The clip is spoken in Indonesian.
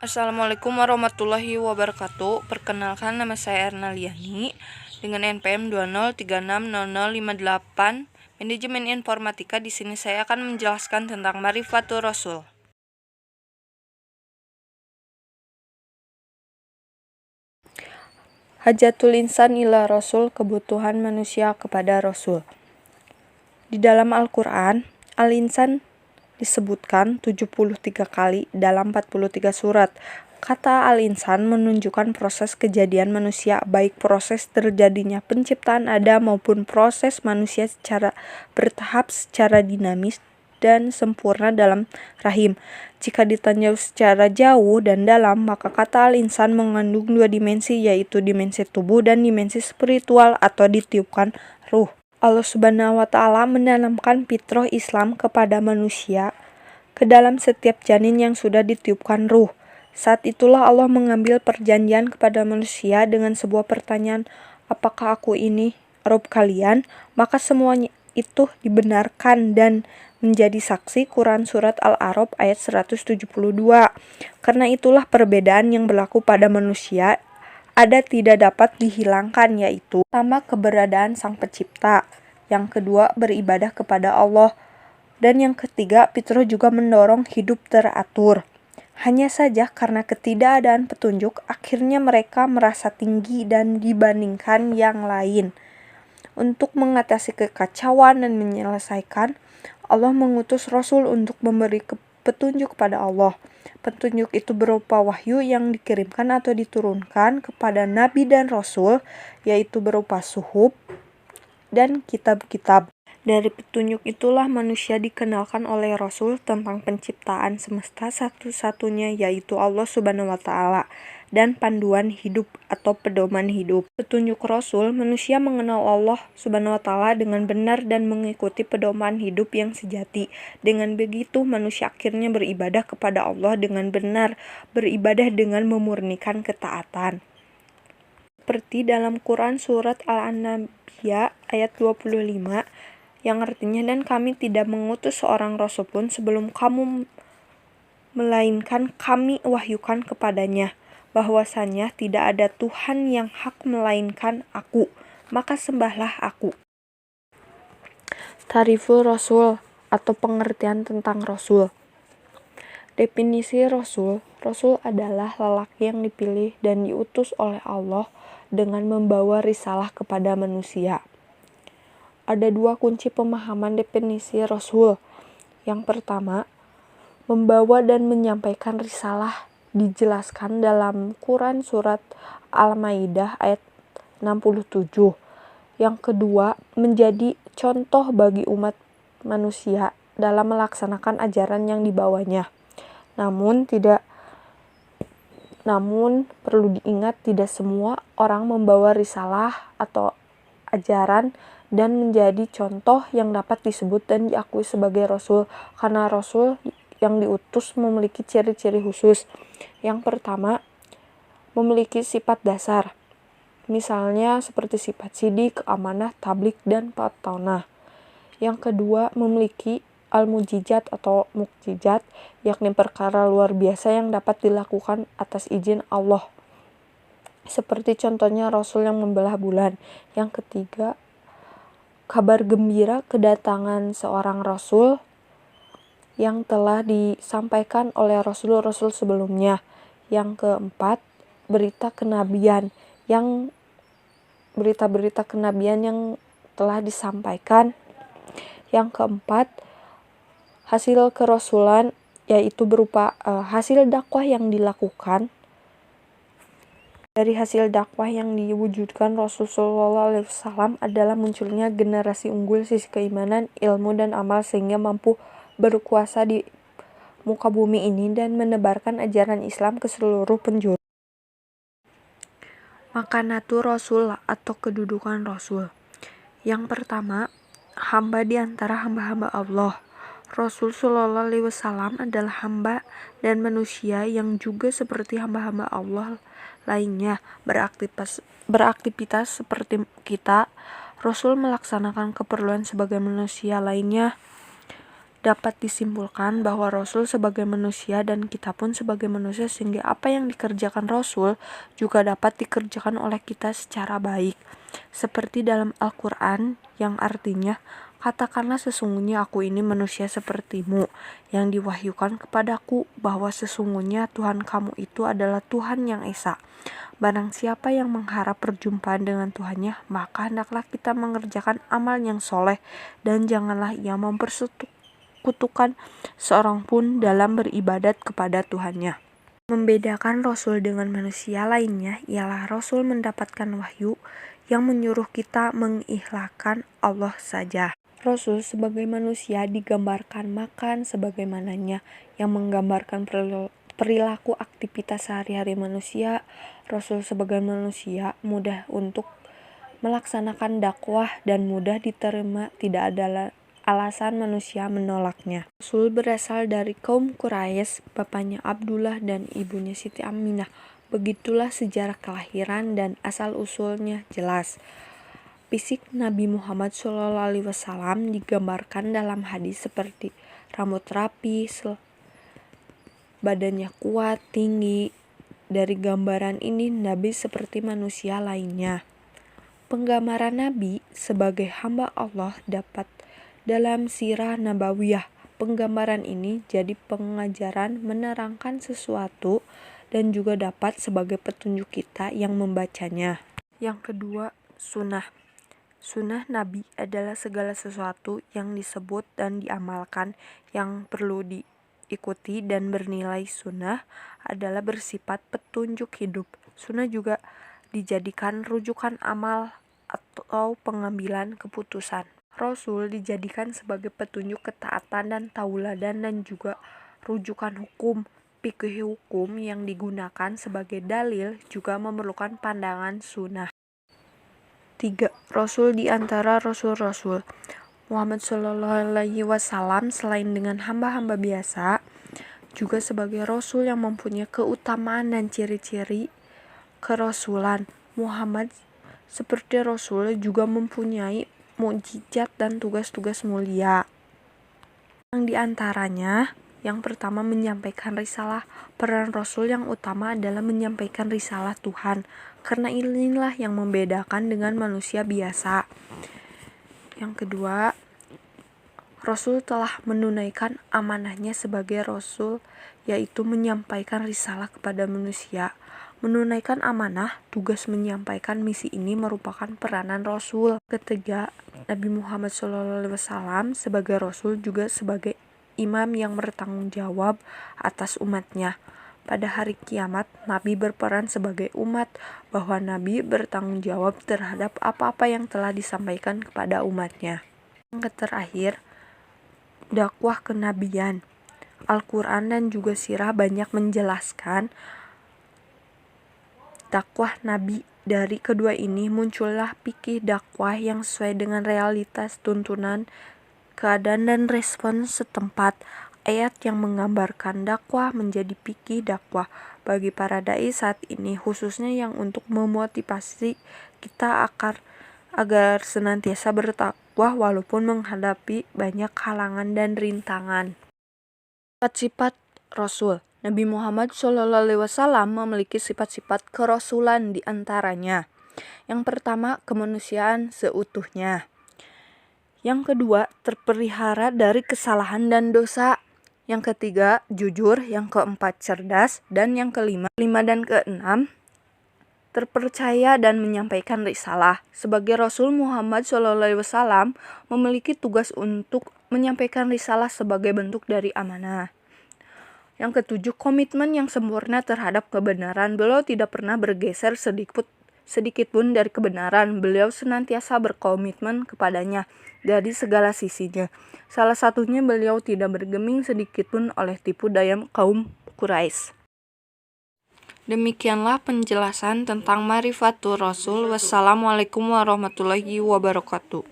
Assalamualaikum warahmatullahi wabarakatuh. Perkenalkan, nama saya Erna Liani dengan NPM 20360058 Manajemen Informatika. Di sini saya akan menjelaskan tentang Ma'rifatur Rasul. Hajatul insan ila rasul, kebutuhan manusia kepada rasul. Di dalam Al-Qur'an, al-insan disebutkan 73 kali dalam 43 surat. Kata al-insan menunjukkan proses kejadian manusia, baik proses terjadinya penciptaan Adam maupun proses manusia secara bertahap, secara dinamis dan sempurna dalam rahim. Jika ditinjau secara jauh dan dalam, maka kata al-insan mengandung dua dimensi, yaitu dimensi tubuh dan dimensi spiritual atau ditiupkan ruh. Allah Subhanahu wa Ta'ala menanamkan fitrah Islam kepada manusia ke dalam setiap janin yang sudah ditiupkan ruh. Saat itulah Allah mengambil perjanjian kepada manusia dengan sebuah pertanyaan, apakah aku ini Rob kalian? Maka semuanya itu dibenarkan dan menjadi saksi. Quran Surat Al-A'raf ayat 172. Karena itulah perbedaan yang berlaku pada manusia ada tidak dapat dihilangkan, yaitu pertama, keberadaan Sang Pencipta, yang kedua, beribadah kepada Allah, dan yang ketiga, fitrah juga mendorong hidup teratur. Hanya saja karena ketidakadaan petunjuk, akhirnya mereka merasa tinggi dan dibandingkan yang lain. Untuk mengatasi kekacauan dan menyelesaikan, Allah mengutus Rasul untuk memberi petunjuk kepada Allah. Petunjuk itu berupa wahyu yang dikirimkan atau diturunkan kepada Nabi dan Rasul, yaitu berupa suhuf dan kitab-kitab. Dari petunjuk itulah manusia dikenalkan oleh Rasul tentang penciptaan semesta satu-satunya, yaitu Allah Subhanahu wa Ta'ala, dan panduan hidup atau pedoman hidup. Petunjuk Rasul, manusia mengenal Allah Subhanahu wa Ta'ala dengan benar dan mengikuti pedoman hidup yang sejati. Dengan begitu, manusia akhirnya beribadah kepada Allah dengan benar, beribadah dengan memurnikan ketaatan. Seperti dalam Quran Surat Al-Anbiya ayat 25, yang artinya, dan kami tidak mengutus seorang rasul pun sebelum kamu, melainkan kami wahyukan kepadanya bahwasanya tidak ada Tuhan yang hak melainkan aku, maka sembahlah aku. Tariful Rasul atau pengertian tentang Rasul. Definisi Rasul. Rasul adalah lelaki yang dipilih dan diutus oleh Allah dengan membawa risalah kepada manusia. Ada dua kunci pemahaman definisi Rasul. Yang pertama, membawa dan menyampaikan risalah dijelaskan dalam Quran Surat Al-Maidah ayat 67. Yang kedua, menjadi contoh bagi umat manusia dalam melaksanakan ajaran yang dibawanya. Namun perlu diingat, tidak semua orang membawa risalah atau ajaran dan menjadi contoh yang dapat disebut dan diakui sebagai Rasul, karena Rasul yang diutus memiliki ciri-ciri khusus. Yang pertama, memiliki sifat dasar, misalnya seperti sifat sidik, amanah, tablik, dan patonah. Yang kedua, memiliki al-mujizat atau mukjizat, yakni perkara luar biasa yang dapat dilakukan atas izin Allah, seperti contohnya Rasul yang membelah bulan. Yang ketiga, kabar gembira kedatangan seorang Rasul yang telah disampaikan oleh Rasul-Rasul sebelumnya. Yang keempat, berita-berita kenabian yang telah disampaikan. Yang keempat, hasil kerasulan, yaitu berupa hasil dakwah yang dilakukan. Dari hasil dakwah yang diwujudkan Rasulullah SAW adalah munculnya generasi unggul sisi keimanan, ilmu, dan amal sehingga mampu berkuasa di muka bumi ini dan menebarkan ajaran Islam ke seluruh penjuru. Makanatur Rasul atau kedudukan Rasul. Yang pertama, hamba di antara hamba-hamba Allah. Rasul Shallallahu Alaihi Wasallam adalah hamba dan manusia yang juga seperti hamba-hamba Allah lainnya, beraktivitas seperti kita. Rasul melaksanakan keperluan sebagai manusia lainnya. Dapat disimpulkan bahwa Rasul sebagai manusia dan kita pun sebagai manusia, sehingga apa yang dikerjakan Rasul juga dapat dikerjakan oleh kita secara baik. Seperti dalam Al-Quran yang artinya, katakanlah sesungguhnya aku ini manusia sepertimu, yang diwahyukan kepadaku bahwa sesungguhnya Tuhan kamu itu adalah Tuhan yang esa. Barang siapa yang mengharap perjumpaan dengan Tuhannya, maka hendaklah kita mengerjakan amal yang soleh, dan janganlah ia mempersekutukan seorang pun dalam beribadat kepada Tuhannya. Membedakan Rasul dengan manusia lainnya ialah Rasul mendapatkan wahyu yang menyuruh kita mengikhlaskan Allah saja. Rasul sebagai manusia digambarkan makan sebagaimananya yang menggambarkan perilaku aktivitas sehari-hari manusia. Rasul sebagai manusia mudah untuk melaksanakan dakwah dan mudah diterima, tidak ada alasan manusia menolaknya. Rasul berasal dari kaum Quraisy, bapaknya Abdullah dan ibunya Siti Aminah. Begitulah sejarah kelahiran dan asal-usulnya jelas. Fisik Nabi Muhammad SAW digambarkan dalam hadis seperti rambut rapi, badannya kuat, tinggi. Dari gambaran ini Nabi seperti manusia lainnya. Penggambaran Nabi sebagai hamba Allah dapat dalam sirah nabawiyah. Penggambaran ini jadi pengajaran menerangkan sesuatu dan juga dapat sebagai petunjuk kita yang membacanya. Yang kedua, sunnah. Sunnah Nabi adalah segala sesuatu yang disebut dan diamalkan yang perlu diikuti, dan bernilai sunnah adalah bersifat petunjuk hidup. Sunnah juga dijadikan rujukan amal atau pengambilan keputusan. Rasul dijadikan sebagai petunjuk ketaatan dan tauladan, dan juga rujukan hukum. Fikih hukum yang digunakan sebagai dalil juga memerlukan pandangan sunnah. 3. Rasul di antara rasul-rasul. Muhammad SAW selain dengan hamba-hamba biasa, juga sebagai rasul yang mempunyai keutamaan dan ciri-ciri kerasulan. Muhammad seperti rasul juga mempunyai mukjizat dan tugas-tugas mulia. Yang diantaranya, yang pertama menyampaikan risalah. Peran Rasul yang utama adalah menyampaikan risalah Tuhan, karena inilah yang membedakan dengan manusia biasa. Yang kedua, Rasul telah menunaikan amanahnya sebagai Rasul, yaitu menyampaikan risalah kepada manusia. Menunaikan amanah, tugas menyampaikan misi ini merupakan peranan Rasul. Ketiga, Nabi Muhammad SAW sebagai Rasul juga sebagai imam yang bertanggung jawab atas umatnya. Pada hari kiamat, Nabi berperan sebagai umat, bahwa Nabi bertanggung jawab terhadap apa-apa yang telah disampaikan kepada umatnya. Yang terakhir, dakwah kenabian. Al-Quran dan juga sirah banyak menjelaskan dakwah Nabi. Dari kedua ini muncullah fikih dakwah yang sesuai dengan realitas tuntunan, keadaan dan respon setempat. Ayat yang menggambarkan dakwah menjadi fikih dakwah bagi para dai saat ini, khususnya yang untuk memotivasi kita agar senantiasa bertakwa walaupun menghadapi banyak halangan dan rintangan. Sifat-sifat Rasul. Nabi Muhammad SAW memiliki sifat-sifat kerasulan di antaranya. Yang pertama, kemanusiaan seutuhnya. Yang kedua, terpelihara dari kesalahan dan dosa. Yang ketiga, jujur. Yang keempat, cerdas. Dan yang kelima dan keenam, terpercaya dan menyampaikan risalah. Sebagai Rasul, Muhammad SAW memiliki tugas untuk menyampaikan risalah sebagai bentuk dari amanah. Yang ketujuh, komitmen yang sempurna terhadap kebenaran. Beliau tidak pernah bergeser sedikit pun dari kebenaran. Beliau senantiasa berkomitmen kepadanya dari segala sisinya. Salah satunya, beliau tidak bergeming sedikit pun oleh tipu daya kaum Quraisy. Demikianlah penjelasan tentang Ma'rifatur Rasul. Wassalamualaikum warahmatullahi wabarakatuh.